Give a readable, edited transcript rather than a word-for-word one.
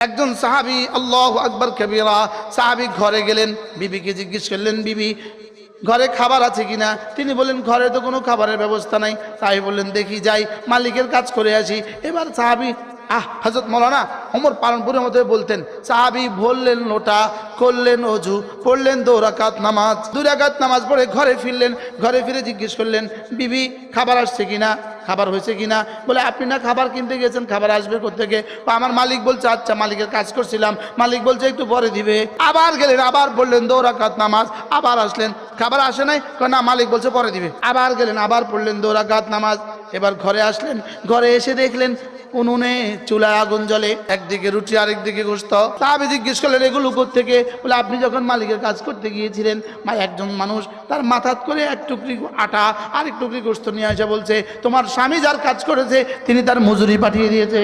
একজন সাহাবী আল্লাহু আকবার কবীরা সাহাবী ঘরে গেলেন, বিবিকে জিজ্ঞেস করলেন, বিবি ঘরে খাবার আছে কিনা? তিনি বললেন ঘরে তো কোনো খাবারের ব্যবস্থা নাই। সাহাবী বললেন দেখি যাই মালিকের কাজ করে আসি। এবার সাহাবী হযরত মাওলানা ওমর পালনপুরের মধ্যে বলতেন, সাহাবী ভরলেন লোটা, করলেন ওযু, পড়লেন 2 রাকাত নামাজ, 2 রাকাত নামাজ পড়ে ঘরে ফিরলেন। ঘরে ফিরে জিজ্ঞেস করলেন, বিবি খাবার আসছে কিনা, খাবার হয়েছে কিনা? বলে আপনি না খাবার কিনতে গেছেন, খাবার আসবে কোত্থেকে? আমার মালিক বলছে আচ্ছা, মালিকের কাজ করছিলাম, মালিক বলছে একটু পরে দিবে। আবার গেলেন, আবার পড়লেন 2 রাকাত নামাজ, আবার আসলেন, খাবার আসে নাই, না মালিক বলছে পরে দিবে। আবার গেলেন, আবার পড়লেন 2 রাকাত নামাজ। এবার ঘরে আসলেন, ঘরে এসে দেখলেন উনুনে চুলায় আগুন জ্বলে, একদিকে রুটি আরেকদিকে গোশত। সাহাবী জিজ্ঞেস করলেন এগুলো কোত্থেকে? বলে আপনি যখন মালিকের কাজ করতে গিয়েছিলেন, একজন মানুষ তার মাথাত করে 1 টুকরি আটা আর 1 টুকরি গোশত নিয়ে আসে, বলছে তোমার স্বামী যার কাজ করেছে তিনি তার মজুরি পাঠিয়ে দিয়েছে।